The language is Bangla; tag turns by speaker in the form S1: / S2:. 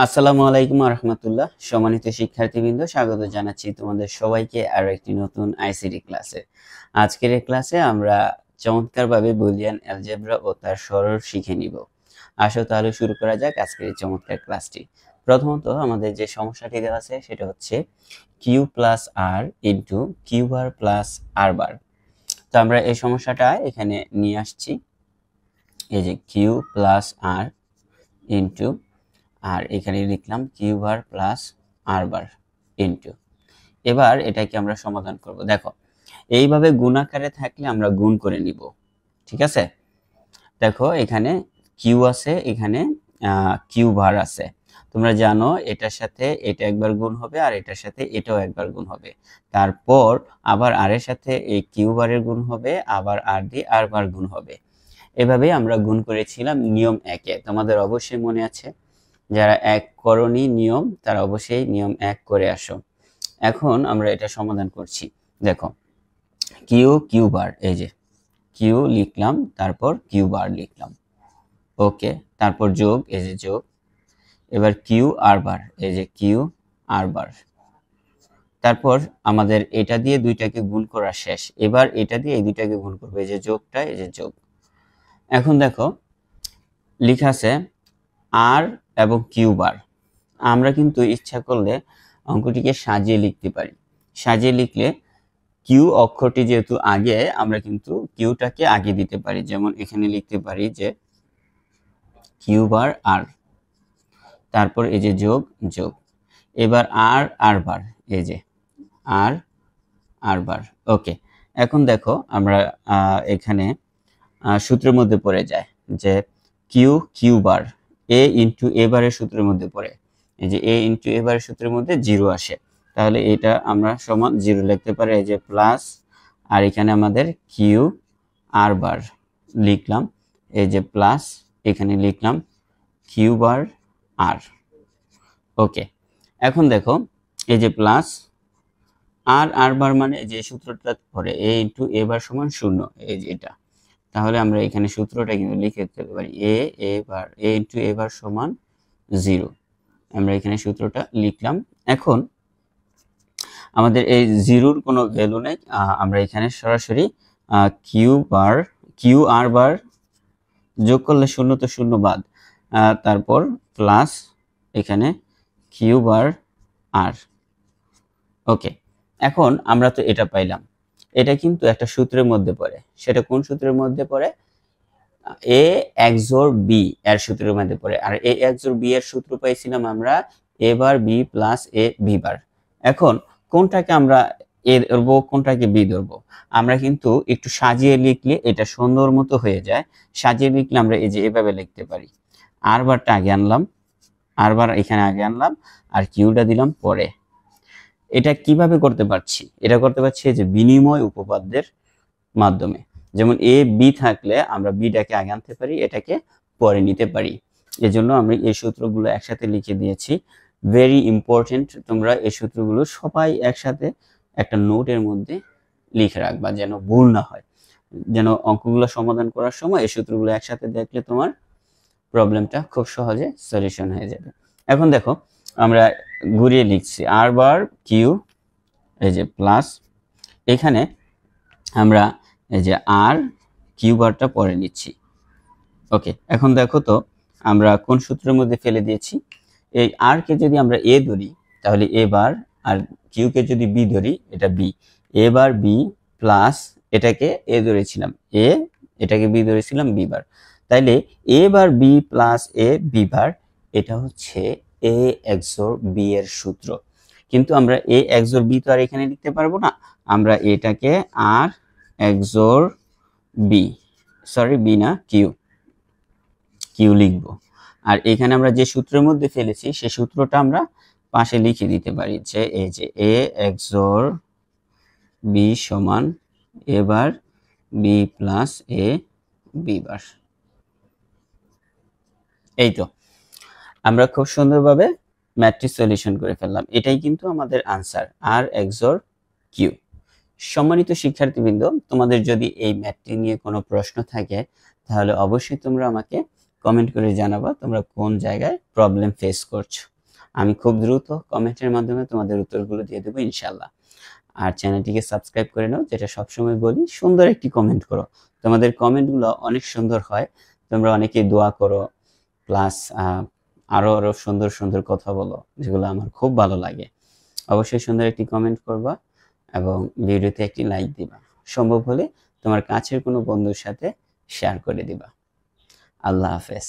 S1: আসসালামু আলাইকুম রহমতুল্লাহ। সম্মানিত শিক্ষার্থীবৃন্দ, স্বাগত জানাচ্ছি তোমাদের সবাইকে আরো একটি নতুন আইসিটি ক্লাসে। আজকের এই ক্লাসে আমরা চমৎকারভাবে বুলিয়ান অ্যালজেব্রা ও তার সরল শিখে নিব। আসো তাহলে শুরু করা যাক আজকের এই চমৎকার ক্লাসটি। প্রথমত আমাদের যে সমস্যাটি দেওয়া আছে সেটা হচ্ছে কিউ প্লাস আর ইন্টু কিউ বার প্লাস আর বার। তো আমরা এই সমস্যাটা এখানে নিয়ে আসছি। এই যে কিউ প্লাস আর ইন্টু আর এখানে লিখলাম কিউ বার প্লাস আর বার ইন্টু। এবার এটাকে আমরা সমাধান করব। দেখো এইভাবে গুণাকারে থাকলে আমরা গুণ করে নিব, ঠিক আছে। দেখো এখানে কিউ আছে, এখানে কিউ বার আছে। তোমরা জানো এটার সাথে এটা একবার গুণ হবে আর এটার সাথে এটাও একবার গুণ হবে, তারপর আবার আর এর সাথে এই কিউ বারের গুণ হবে, আবার আর দিয়ে আর বার গুণ হবে। এভাবে আমরা গুণ করেছিলাম নিয়ম একে, তোমাদের অবশ্যই মনে আছে। যারা এক করণী নিয়ম তারা অবশ্যই নিয়ম এক করে আসো। এখন আমরা এটা সমাধান করছি। দেখো কিউ কিউ বার, এই যে কিউ লিখলাম, তারপর কিউ বার লিখলাম, ওকে, তারপর যোগ, এই যে যোগ। এবার কিউ আর বার, এই যে কিউ আর বার। তারপর আমাদের এটা দিয়ে দুইটাকে গুণ করা শেষ, এবার এটা দিয়ে এই দুইটাকে গুণ করবো, এই যে যোগটা, এই যে যোগ। এখন দেখো লেখা আছে আর এবং কিউ বার। আমরা কিন্তু ইচ্ছা করলে অঙ্কটিকে সাজিয়ে লিখতে পারি। সাজিয়ে লিখলে কিউ অক্ষরটি যেহেতু আগে, আমরা কিন্তু কিউটাকে আগে দিতে পারি। যেমন এখানে লিখতে পারি যে কিউ বার আর, তারপর এই যে যোগ যোগ। এবার আর আর বার, এই যে আর আর বার, ওকে। এখন দেখো আমরা এখানে সূত্রের মধ্যে পড়ে যায় যে কিউ কিউ বার এ ইন্টু এ বারের সূত্রের মধ্যে পড়ে। এই যে এ ইন্টু এ বারের সূত্রের মধ্যে জিরো আসে, তাহলে এটা আমরা সমান জিরো লিখতে পারি। এই যে প্লাস, আর এখানে আমাদের কিউ আর বার লিখলাম, এই যে প্লাস, এখানে লিখলাম কিউ বার আর, ওকে। এখন দেখো এই যে প্লাস আর আর বার মানে যে সূত্রটা পড়ে এ ইন্টু এ বার সমান শূন্য, এই যে এটা। তাহলে আমরা এখানে সূত্রটা কিন্তু লিখে দিতে পারি এ বার এ ইন্টু এ বার সমান জিরো। আমরা এখানে সূত্রটা লিখলাম। এখন আমাদের এই জিরোর কোনো ভ্যালু নেই, আমরা এখানে সরাসরি কিউ আর বার যোগ করলে শূন্য তো শূন্য বাদ, তারপর প্লাস এখানে কিউ বার আর, ওকে। এখন আমরা তো এটা পাইলাম, এটা কিন্তু একটা সূত্রের মধ্যে পড়ে। সেটা কোন সূত্রের মধ্যে পড়ে? এ এক্সোর বি এর সূত্রের মধ্যে পড়ে। আর এ এক্সোর বি এর সূত্র পাইছিলাম আমরা এ বার বি প্লাস এ বি বার। এখন কোনটাকে আমরা এ ধরবো, কোনটাকে বি ধরবো? আমরা কিন্তু একটু সাজিয়ে লিখলে এটা সুন্দর মতো হয়ে যায়। সাজিয়ে লিখলে আমরা এই যে এভাবে লিখতে পারি, আর বারটা আগে আনলাম, আর বার এখানে আগে আনলাম, আর কিউটা দিলাম পরে। এটা কিভাবে করতে পারছি? এটা করতে পারছি যে বিনিময় উপপাদ্যের মাধ্যমে। যেমন এ বি থাকলে আমরা বিটাকে আগে আনতে পারি, এটাকে পরে নিতে পারি। এজন্য আমি এই সূত্রগুলো একসাথে লিখে দিয়েছি। ভেরি ইম্পর্টেন্ট, তোমরা এই সূত্রগুলো সবাই একসাথে একটা নোটের মধ্যে লিখে রাখবা, যেন ভুল না হয়, যেন অঙ্কগুলো সমাধান করার সময় এই সূত্রগুলো একসাথে দেখলে তোমার প্রবলেমটা খুব সহজে সলিউশন হয়ে যাবে। এখন দেখো আমরা ঘুরিয়ে লিখছি আর বার কিউ, এই যে প্লাস, এখানে আমরা এই যে আর কিউ বারটা পরে নিচ্ছি, ওকে। এখন দেখো তো আমরা কোন সূত্রের মধ্যে ফেলে দিয়েছি। এই আর কে যদি আমরা এ ধরি তাহলে এ বার, আর কিউ কে যদি বি ধরি এটা বি, এ বার বি প্লাস এটাকে এ ধরেছিলাম এ, এটাকে বি ধরেছিলাম বি বার। তাইলে এ বার বি প্লাস এ বি বার, এটা হচ্ছে এ এক্সোর বি এর সূত্র। কিন্তু আমরা এ এক্সোর বি তো আর এখানে লিখতে পারবো না, আমরা এটাকে আর এক্সোর বি, সরি বি না কিউ, কিউ লিখব। আর এখানে আমরা যে সূত্রের মধ্যে ফেলেছি সেই সূত্রটা আমরা পাশে লিখে দিতে পারি যে এই যে এ এক্সোর বি সমান এ বার বি প্লাস এ বি বার। এই তো আমরা খুব সুন্দরভাবে ম্যাথটি সলিউশন করে ফেললাম। এটাই কিন্তু আমাদের আনসার, আর এক্সোর কিউ। সম্মানিত শিক্ষার্থীবৃন্দ, তোমাদের যদি এই ম্যাথটি নিয়ে কোনো প্রশ্ন থাকে তাহলে অবশ্যই তোমরা আমাকে কমেন্ট করে জানাবা তোমরা কোন জায়গায় প্রবলেম ফেস করছো। আমি খুব দ্রুত কমেন্টের মাধ্যমে তোমাদের উত্তরগুলো দিয়ে দেবো ইনশাল্লাহ। আর চ্যানেলটিকে সাবস্ক্রাইব করে নাও, যেটা সবসময় বলি, সুন্দর একটি কমেন্ট করো। তোমাদের কমেন্টগুলো অনেক সুন্দর হয়, তোমরা অনেকেই দোয়া করো, প্লাস আরো আরো সুন্দর সুন্দর কথা বলো, যেগুলো আমার খুব ভালো লাগে। অবশ্যই সুন্দর একটি কমেন্ট করবা এবং ভিডিওতে একটি লাইক দিবা, সম্ভব হলে তোমার কাছের কোনো বন্ধুর সাথে শেয়ার করে দিবা। আল্লাহ হাফেজ।